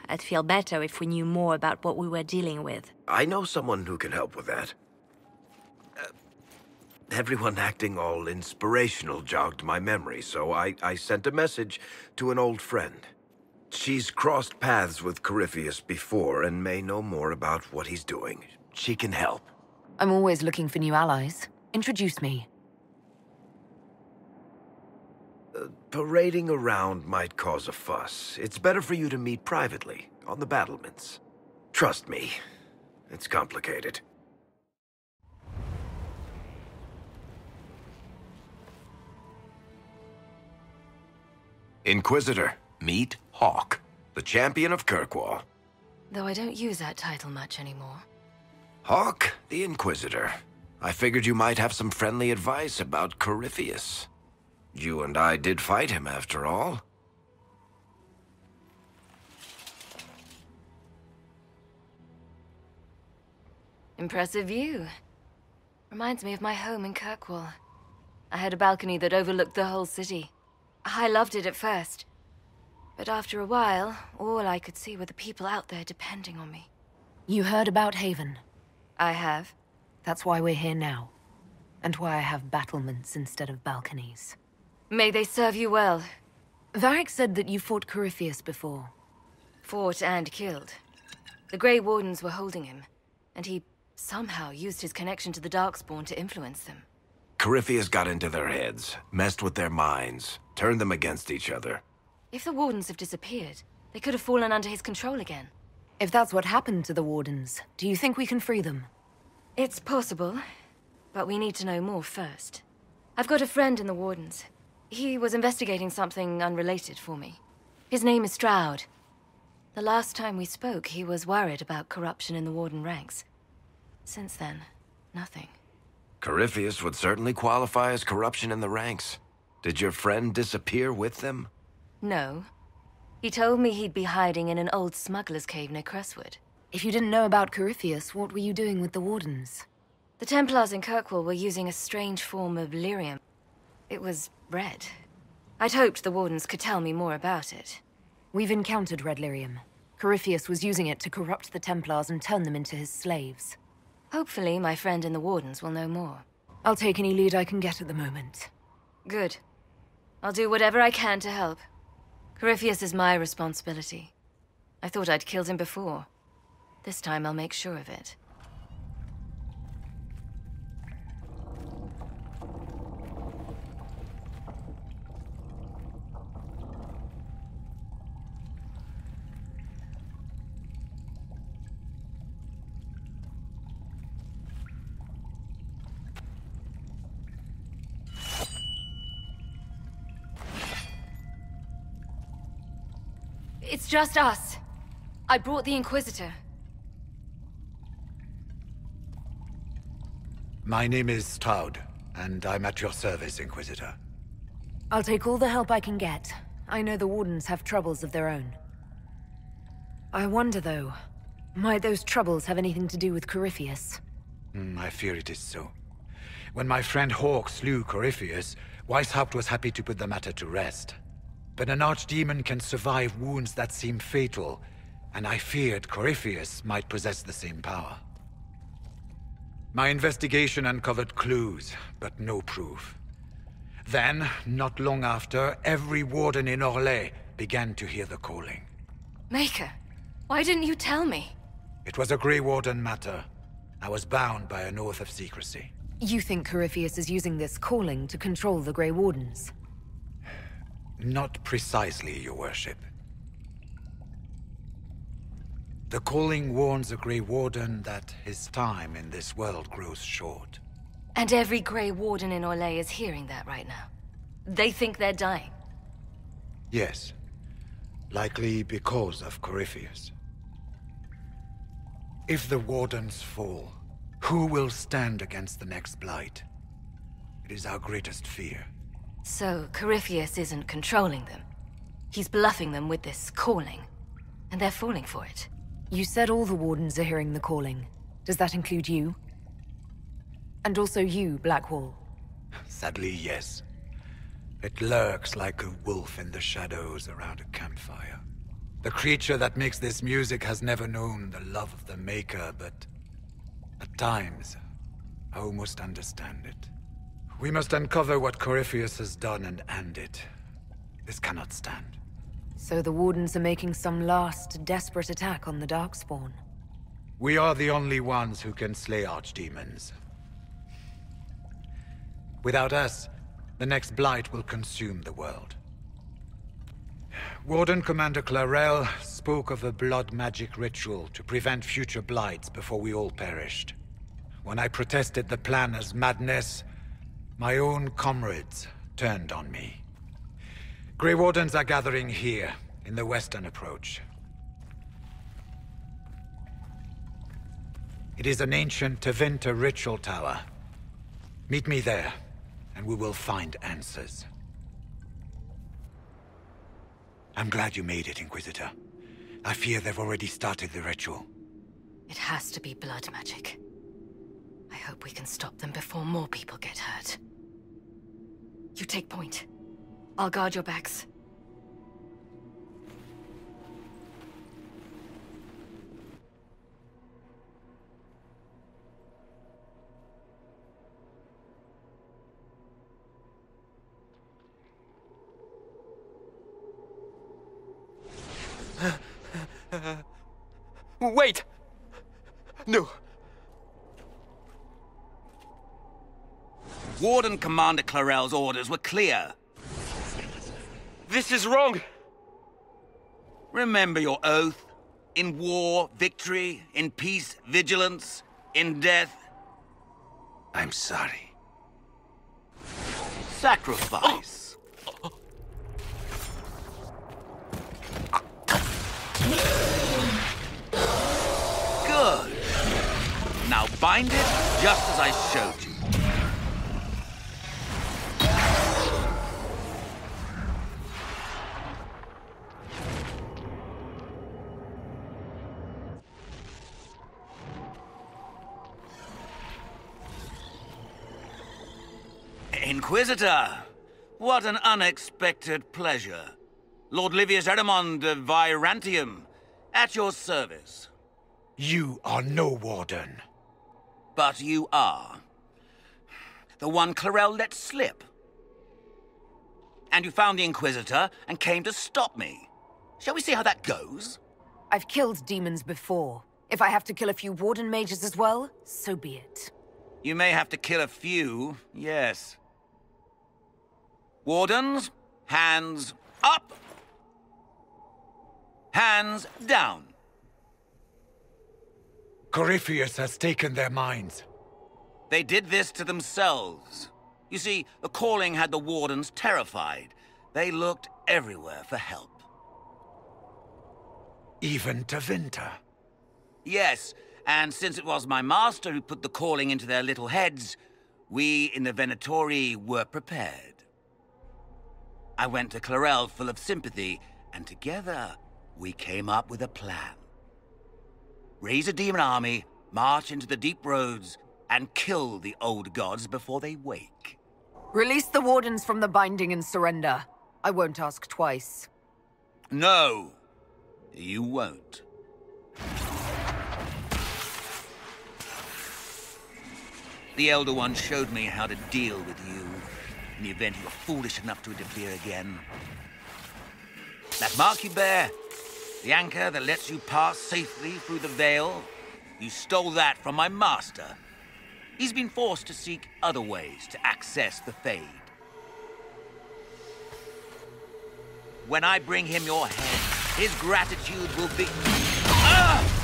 I'd feel better if we knew more about what we were dealing with. I know someone who can help with that. Everyone acting all inspirational jogged my memory, so I sent a message to an old friend. She's crossed paths with Corypheus before and may know more about what he's doing. She can help. I'm always looking for new allies. Introduce me. Parading around might cause a fuss. It's better for you to meet privately, on the battlements. Trust me, it's complicated. Inquisitor, meet Hawke, the champion of Kirkwall. Though I don't use that title much anymore. Hawke, the Inquisitor. I figured you might have some friendly advice about Corypheus. You and I did fight him, after all. Impressive view. Reminds me of my home in Kirkwall. I had a balcony that overlooked the whole city. I loved it at first. But after a while, all I could see were the people out there depending on me. You heard about Haven? I have. That's why we're here now. And why I have battlements instead of balconies. May they serve you well. Varric said that you fought Corypheus before. Fought and killed. The Grey Wardens were holding him, and he somehow used his connection to the Darkspawn to influence them. Corypheus got into their heads, messed with their minds, turned them against each other. If the Wardens have disappeared, they could have fallen under his control again. If that's what happened to the Wardens, do you think we can free them? It's possible, but we need to know more first. I've got a friend in the Wardens. He was investigating something unrelated for me. His name is Stroud. The last time we spoke, he was worried about corruption in the Warden ranks. Since then, nothing. Corypheus would certainly qualify as corruption in the ranks. Did your friend disappear with them? No. He told me he'd be hiding in an old smuggler's cave near Crestwood. If you didn't know about Corypheus, what were you doing with the Wardens? The Templars in Kirkwall were using a strange form of lyrium. It was red. I'd hoped the Wardens could tell me more about it. We've encountered red lyrium. Corypheus was using it to corrupt the Templars and turn them into his slaves. Hopefully, my friend in the Wardens will know more. I'll take any lead I can get at the moment. Good. I'll do whatever I can to help. Corypheus is my responsibility. I thought I'd killed him before. This time I'll make sure of it. It's just us. I brought the Inquisitor. My name is Stroud, and I'm at your service, Inquisitor. I'll take all the help I can get. I know the Wardens have troubles of their own. I wonder, though, might those troubles have anything to do with Corypheus? I fear it is so. When my friend Hawke slew Corypheus, Weishaupt was happy to put the matter to rest. But an archdemon can survive wounds that seem fatal, and I feared Corypheus might possess the same power. My investigation uncovered clues, but no proof. Then, not long after, every warden in Orlais began to hear the calling. Maker, why didn't you tell me? It was a Grey Warden matter. I was bound by an oath of secrecy. You think Corypheus is using this calling to control the Grey Wardens? Not precisely, your worship. The calling warns a Grey Warden that his time in this world grows short. And every Grey Warden in Orlais is hearing that right now. They think they're dying. Yes. Likely because of Corypheus. If the Wardens fall, who will stand against the next Blight? It is our greatest fear. So, Corypheus isn't controlling them. He's bluffing them with this calling. And they're falling for it. You said all the Wardens are hearing the calling. Does that include you? And also you, Blackwall? Sadly, yes. It lurks like a wolf in the shadows around a campfire. The creature that makes this music has never known the love of the Maker, but at times, I almost understand it. We must uncover what Corypheus has done and end it. This cannot stand. So the Wardens are making some last, desperate attack on the Darkspawn. We are the only ones who can slay archdemons. Without us, the next blight will consume the world. Warden Commander Clarel spoke of a blood magic ritual to prevent future blights before we all perished. When I protested the plan as madness, my own comrades turned on me. Grey Wardens are gathering here, in the western approach. It is an ancient Tevinter ritual tower. Meet me there, and we will find answers. I'm glad you made it, Inquisitor. I fear they've already started the ritual. It has to be blood magic. I hope we can stop them before more people get hurt. You take point. I'll guard your backs. Wait! No. Warden Commander Clarel's orders were clear. This is wrong! Remember your oath. In war, victory. In peace, vigilance. In death... I'm sorry. Sacrifice. Good. Now bind it just as I showed you. Inquisitor, what an unexpected pleasure. Lord Livius Adamant of Virantium, at your service. You are no warden. But you are. The one Clarel let slip. And you found the Inquisitor and came to stop me. Shall we see how that goes? I've killed demons before. If I have to kill a few Warden mages as well, so be it. You may have to kill a few, yes. Wardens, hands up. Hands down. Corypheus has taken their minds. They did this to themselves. You see, the calling had the Wardens terrified. They looked everywhere for help. Even Tevinter. Yes, and since it was my master who put the calling into their little heads, we in the Venatori were prepared. I went to Clarel full of sympathy, and together we came up with a plan. Raise a demon army, march into the deep roads, and kill the old gods before they wake. Release the Wardens from the binding and surrender. I won't ask twice. No, you won't. The Elder One showed me how to deal with you, in the event you were foolish enough to interfere again. That mark you bear, the anchor that lets you pass safely through the veil, you stole that from my master. He's been forced to seek other ways to access the Fade. When I bring him your head, his gratitude will be... Ah!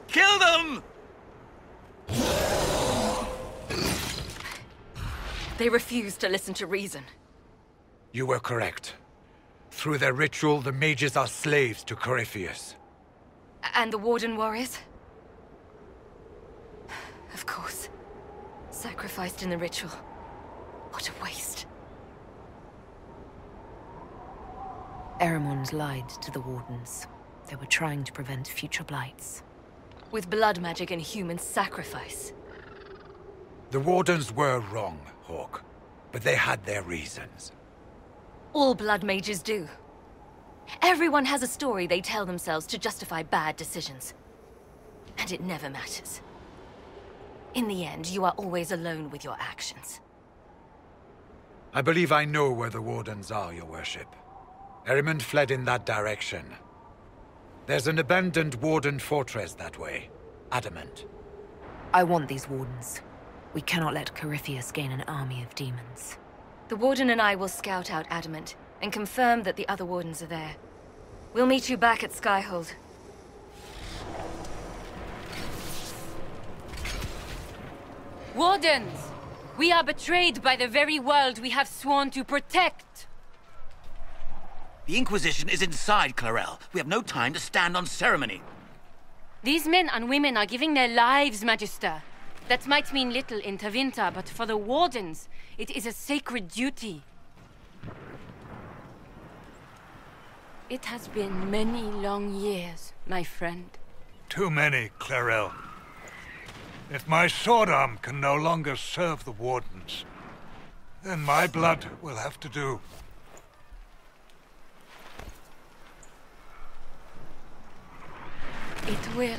Kill them! They refuse to listen to reason. You were correct. Through their ritual, the mages are slaves to Corypheus. And the Warden warriors? Of course. Sacrificed in the ritual. What a waste. Eramond lied to the Wardens. They were trying to prevent future blights. with blood magic and human sacrifice. The Wardens were wrong, Hawke, but they had their reasons. All blood mages do. Everyone has a story they tell themselves to justify bad decisions. And it never matters. In the end, you are always alone with your actions. I believe I know where the Wardens are, Your Worship. Adamant fled in that direction. There's an abandoned Warden fortress that way. Adamant. I want these Wardens. We cannot let Corypheus gain an army of demons. The Warden and I will scout out Adamant and confirm that the other Wardens are there. We'll meet you back at Skyhold. Wardens! We are betrayed by the very world we have sworn to protect! The Inquisition is inside, Clarel. We have no time to stand on ceremony. These men and women are giving their lives, Magister. That might mean little in Tevinter, but for the Wardens, it is a sacred duty. It has been many long years, my friend. Too many, Clarel. If my sword arm can no longer serve the Wardens, then my blood will have to do. It will.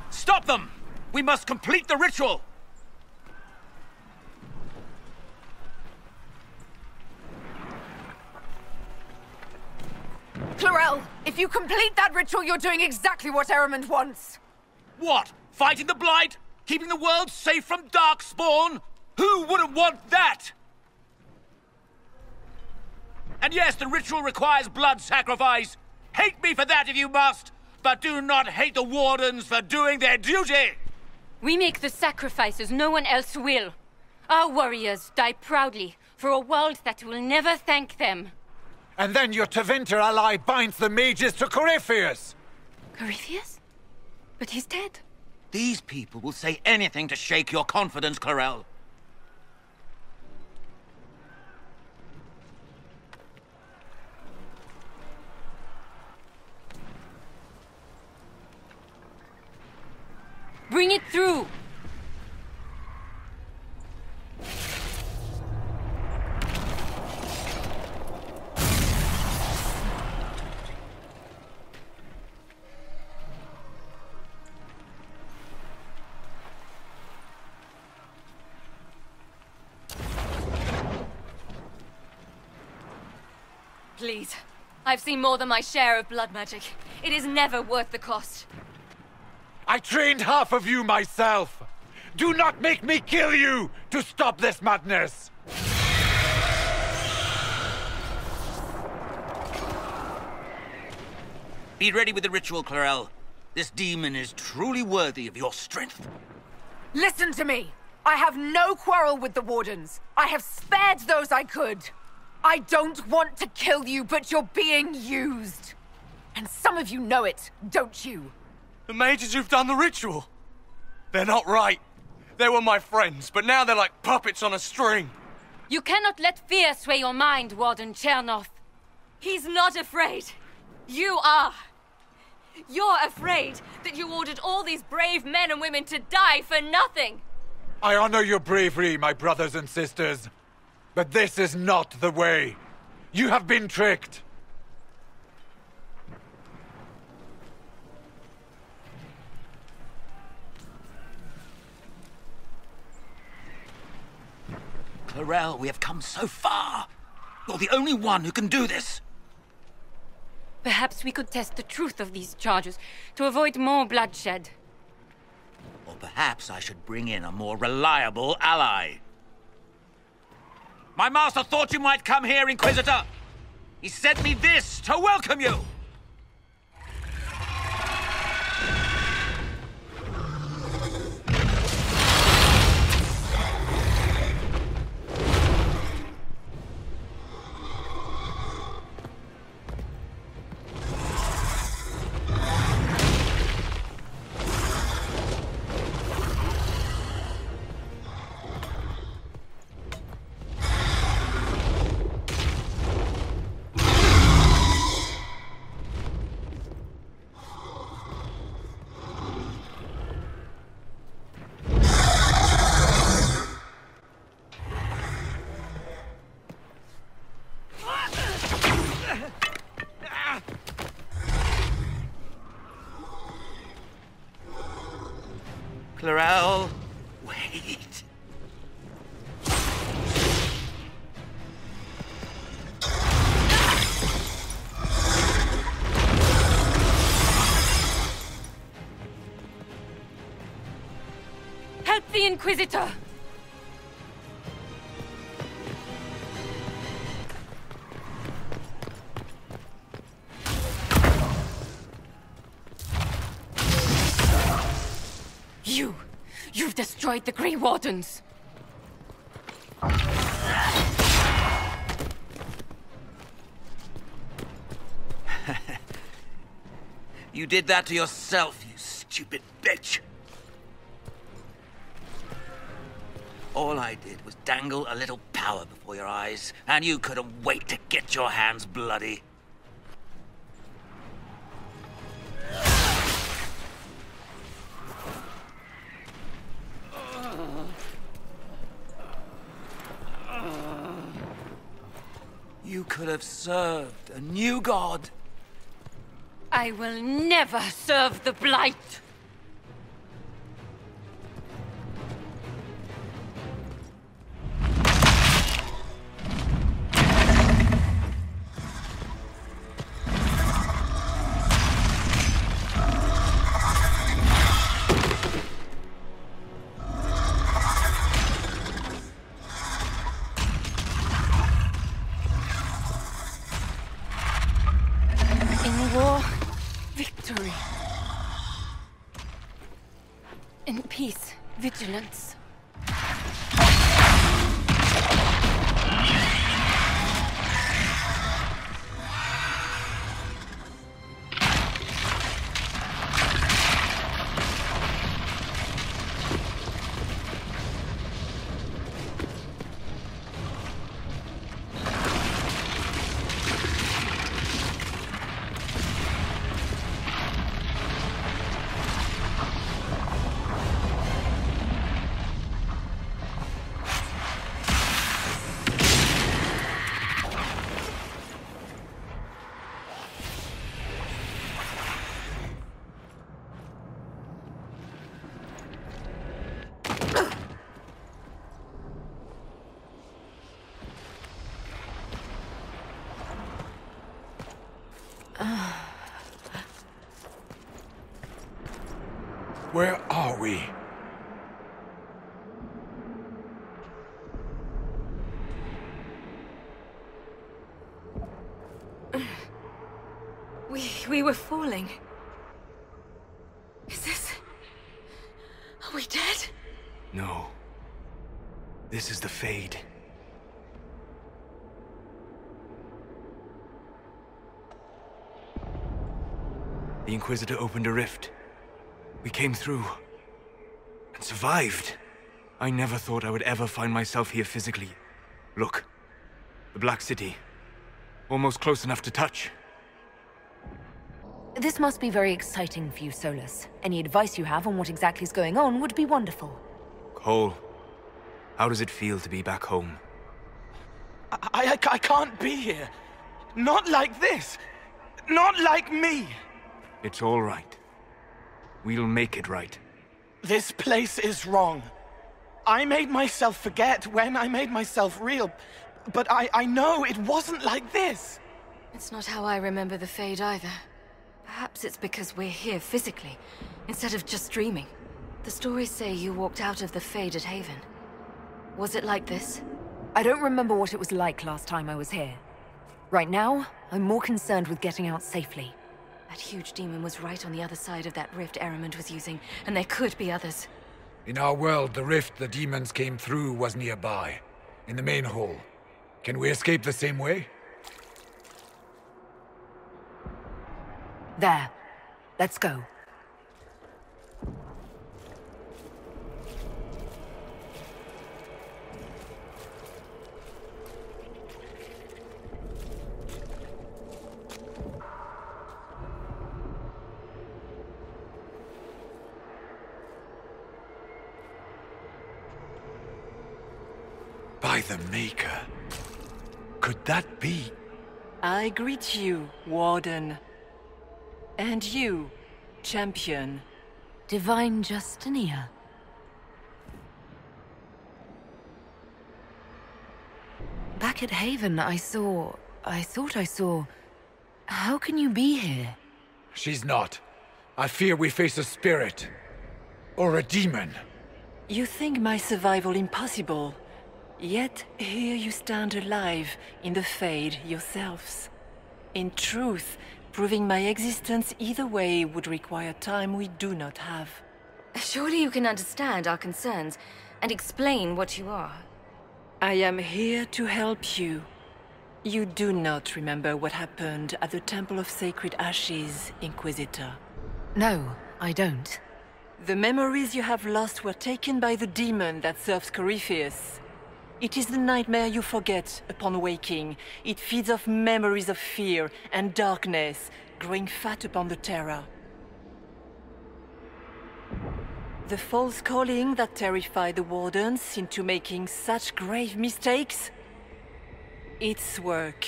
Stop them! We must complete the ritual! Clarel, if you complete that ritual, you're doing exactly what Adamant wants. What? Fighting the Blight? Keeping the world safe from Darkspawn? Who wouldn't want that? And yes, the ritual requires blood sacrifice. Hate me for that if you must, but do not hate the Wardens for doing their duty! We make the sacrifices no one else will. Our warriors die proudly for a world that will never thank them. And then your Tevinter ally binds the mages to Corypheus! Corypheus? But he's dead. These people will say anything to shake your confidence, Clarel. Bring it through! Please. I've seen more than my share of blood magic. It is never worth the cost. I trained half of you myself! Do not make me kill you to stop this madness! Be ready with the ritual, Clarel. This demon is truly worthy of your strength. Listen to me. I have no quarrel with the Wardens. I have spared those I could. I don't want to kill you, but you're being used. And some of you know it, don't you? The mages who've done the ritual. They're not right. They were my friends, but now they're like puppets on a string. You cannot let fear sway your mind, Warden Chernoff. He's not afraid. You are. You're afraid that you ordered all these brave men and women to die for nothing. I honor your bravery, my brothers and sisters. But this is not the way. You have been tricked. Clarel, we have come so far. You're the only one who can do this. Perhaps we could test the truth of these charges to avoid more bloodshed. Or perhaps I should bring in a more reliable ally. My master thought you might come here, Inquisitor. He sent me this to welcome you. Clarel, wait. Help the Inquisitor! You've destroyed the Grey Wardens! You did that to yourself, you stupid bitch! All I did was dangle a little power before your eyes, and you couldn't wait to get your hands bloody. You could have served a new god. I will never serve the Blight! In peace, vigilance. Where are we? We were falling. Is this... Are we dead? No. This is the Fade. The Inquisitor opened a rift. We came through. And survived. I never thought I would ever find myself here physically. Look. The Black City. Almost close enough to touch. This must be very exciting for you, Solus. Any advice you have on what exactly is going on would be wonderful. Cole, how does it feel to be back home? I can't be here. Not like this. Not like me. It's all right. We'll make it right. This place is wrong. I made myself forget when I made myself real. But I know it wasn't like this. It's not how I remember the Fade either. Perhaps it's because we're here physically, instead of just dreaming. The stories say you walked out of the Fade at Haven. Was it like this? I don't remember what it was like last time I was here. Right now, I'm more concerned with getting out safely. That huge demon was right on the other side of that rift Adamant was using, and there could be others. In our world, the rift the demons came through was nearby, in the main hall. Can we escape the same way? There. Let's go. By the Maker. Could that be? I greet you, Warden. And you, Champion. Divine Justinia. Back at Haven, I thought I saw... How can you be here? She's not. I fear we face a spirit. Or a demon. You think my survival impossible, yet here you stand alive in the Fade yourselves. In truth, proving my existence either way would require time we do not have. Surely you can understand our concerns and explain what you are. I am here to help you. You do not remember what happened at the Temple of Sacred Ashes, Inquisitor. No, I don't. The memories you have lost were taken by the demon that serves Corypheus. It is the nightmare you forget upon waking. It feeds off memories of fear and darkness, growing fat upon the terror. The false calling that terrified the Wardens into making such grave mistakes? Its work.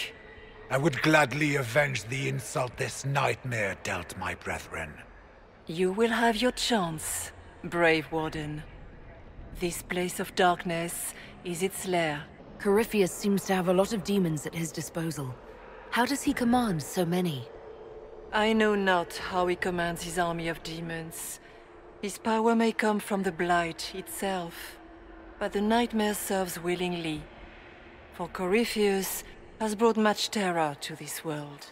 I would gladly avenge the insult this nightmare dealt my brethren. You will have your chance, brave Warden. This place of darkness is its lair. Corypheus seems to have a lot of demons at his disposal. How does he command so many? I know not how he commands his army of demons. His power may come from the Blight itself, but the nightmare serves willingly. For Corypheus has brought much terror to this world.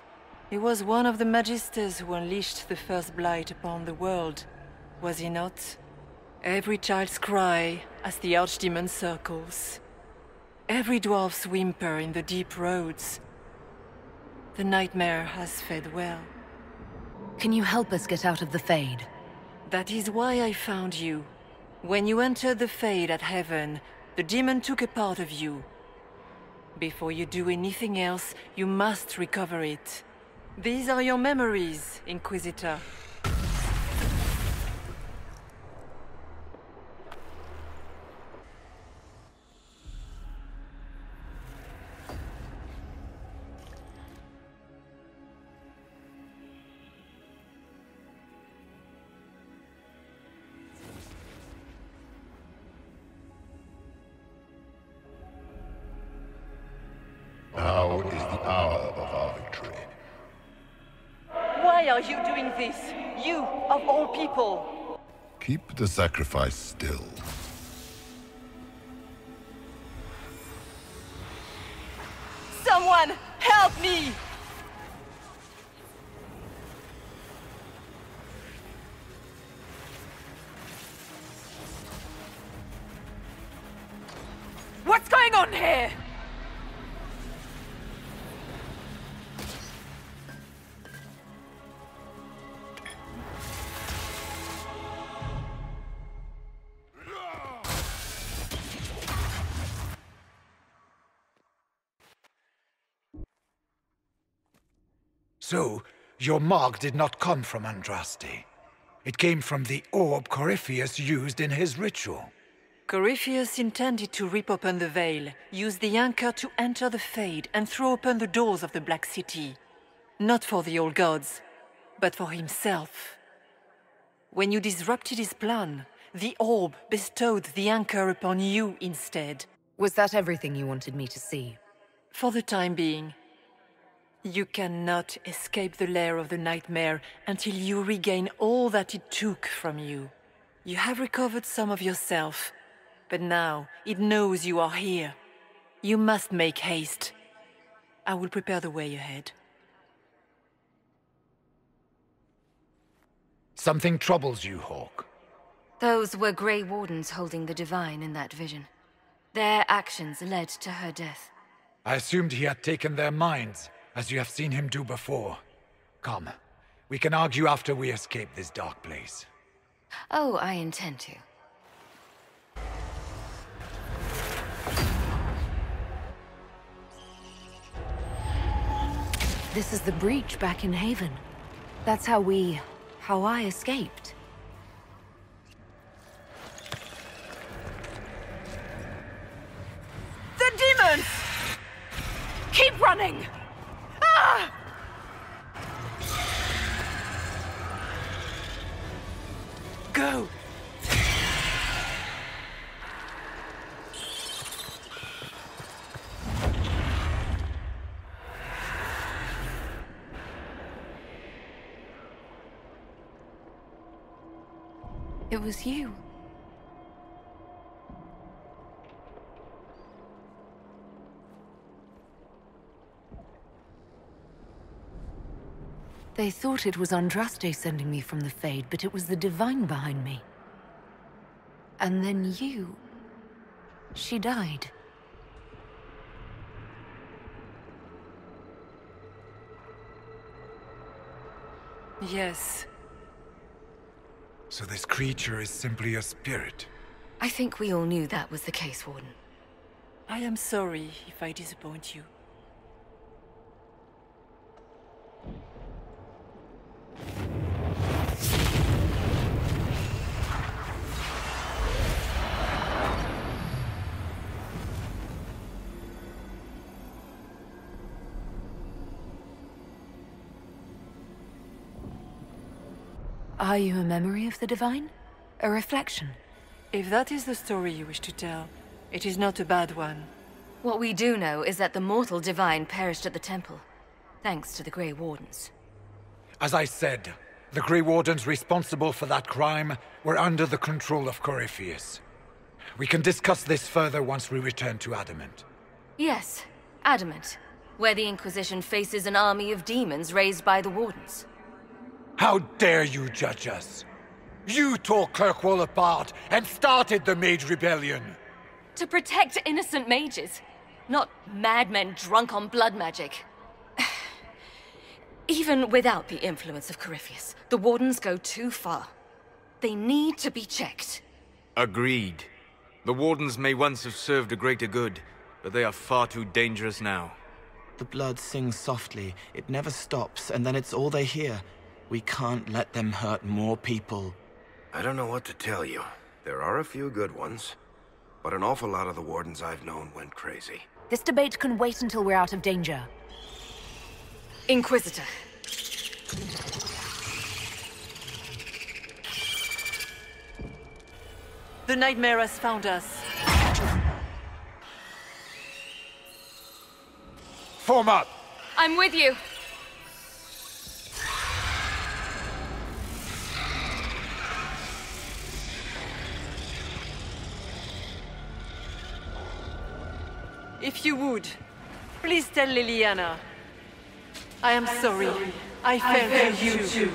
He was one of the Magisters who unleashed the first Blight upon the world, was he not? Every child's cry as the Archdemon circles. Every dwarf's whimper in the deep roads. The nightmare has fed well. Can you help us get out of the Fade? That is why I found you. When you entered the Fade at Heaven, the demon took a part of you. Before you do anything else, you must recover it. These are your memories, Inquisitor. Now is the hour of our victory. Why are you doing this? You, of all people! Keep the sacrifice still. Someone, help me! What's going on here? So, your mark did not come from Andraste. It came from the orb Corypheus used in his ritual. Corypheus intended to rip open the veil, use the anchor to enter the Fade, and throw open the doors of the Black City. Not for the old gods, but for himself. When you disrupted his plan, the orb bestowed the anchor upon you instead. Was that everything you wanted me to see? For the time being. You cannot escape the lair of the nightmare until you regain all that it took from you. You have recovered some of yourself, but now it knows you are here. You must make haste. I will prepare the way ahead. Something troubles you, Hawke. Those were Grey Wardens holding the Divine in that vision. Their actions led to her death. I assumed he had taken their minds, as you have seen him do before. Come, we can argue after we escape this dark place. Oh, I intend to. This is the breach back in Haven. That's how I escaped. The demons! Keep running! Ah! Go! It was you. They thought it was Andraste sending me from the Fade, but it was the Divine behind me. And then you... She died. Yes. So this creature is simply a spirit? I think we all knew that was the case, Warden. I am sorry if I disappoint you. Are you a memory of the Divine? A reflection? If that is the story you wish to tell, it is not a bad one. What we do know is that the mortal Divine perished at the temple, thanks to the Grey Wardens. As I said, the Grey Wardens responsible for that crime were under the control of Corypheus. We can discuss this further once we return to Adamant. Yes, Adamant, where the Inquisition faces an army of demons raised by the Wardens. How dare you judge us? You tore Kirkwall apart and started the Mage Rebellion! To protect innocent mages, not madmen drunk on blood magic. Even without the influence of Corypheus, the Wardens go too far. They need to be checked. Agreed. The Wardens may once have served a greater good, but they are far too dangerous now. The blood sings softly, it never stops, and then it's all they hear. We can't let them hurt more people. I don't know what to tell you. There are a few good ones, but an awful lot of the Wardens I've known went crazy. This debate can wait until we're out of danger. Inquisitor. The nightmare has found us. Form up! I'm with you! If you would, please tell Liliana. I am sorry. I failed you too.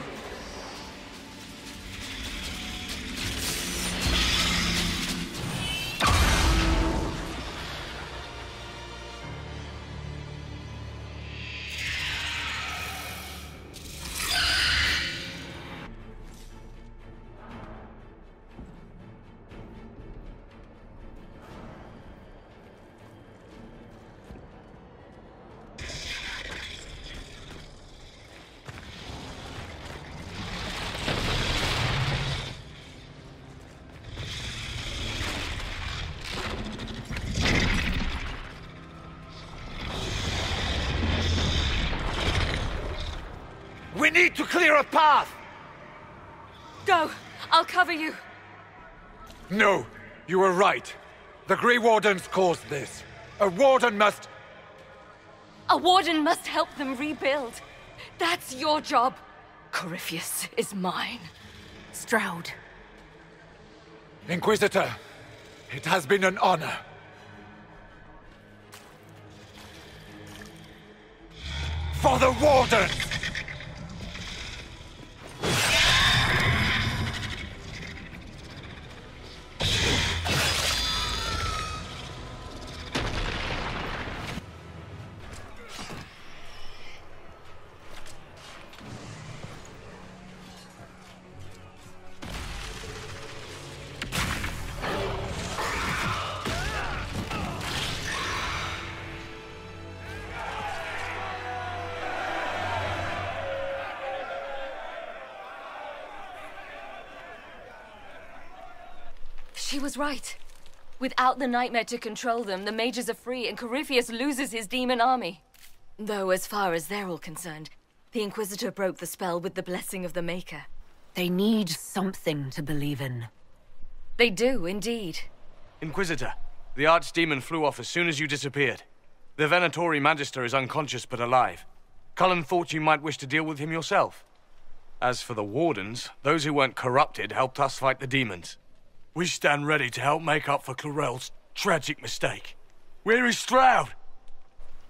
We need to clear a path! Go! I'll cover you! No, you were right. The Grey Wardens caused this. A Warden must... A Warden must help them rebuild. That's your job. Corypheus is mine. Stroud. Inquisitor, it has been an honor. For the Wardens! She was right. Without the nightmare to control them, the mages are free and Corypheus loses his demon army. Though as far as they're all concerned, the Inquisitor broke the spell with the blessing of the Maker. They need something to believe in. They do, indeed. Inquisitor, the Archdemon flew off as soon as you disappeared. The Venatori Magister is unconscious but alive. Cullen thought you might wish to deal with him yourself. As for the Wardens, those who weren't corrupted helped us fight the demons. We stand ready to help make up for Clarel's tragic mistake. Where is Stroud?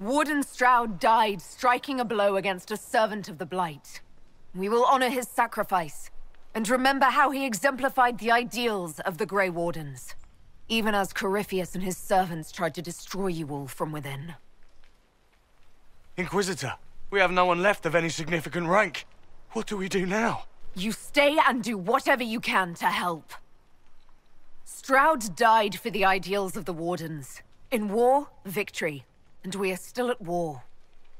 Warden Stroud died striking a blow against a servant of the Blight. We will honor his sacrifice, and remember how he exemplified the ideals of the Grey Wardens, even as Corypheus and his servants tried to destroy you all from within. Inquisitor, we have no one left of any significant rank. What do we do now? You stay and do whatever you can to help. Stroud died for the ideals of the Wardens. In war, victory. And we are still at war.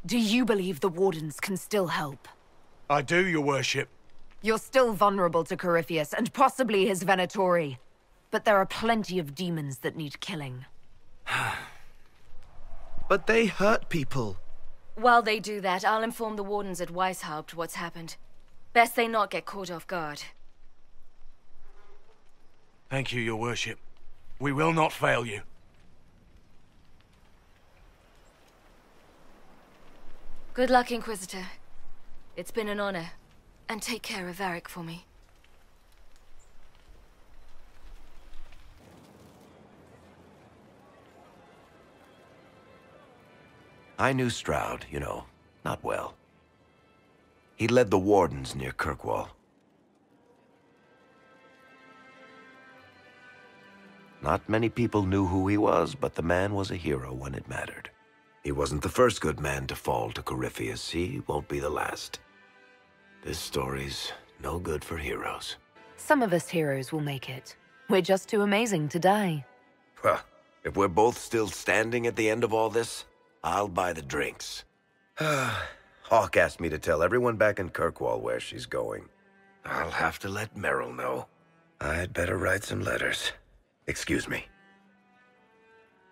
Do you believe the Wardens can still help? I do, your worship. You're still vulnerable to Corypheus, and possibly his Venatori. But there are plenty of demons that need killing. But they hurt people. While they do that, I'll inform the Wardens at Weishaupt what's happened. Best they not get caught off guard. Thank you, your worship. We will not fail you. Good luck, Inquisitor. It's been an honor. And take care of Varric for me. I knew Stroud, you know, not well. He led the Wardens near Kirkwall. Not many people knew who he was, but the man was a hero when it mattered. He wasn't the first good man to fall to Corypheus. He won't be the last. This story's no good for heroes. Some of us heroes will make it. We're just too amazing to die. Well, if we're both still standing at the end of all this, I'll buy the drinks. Hawke asked me to tell everyone back in Kirkwall where she's going. I'll have to let Merrill know. I'd better write some letters. Excuse me.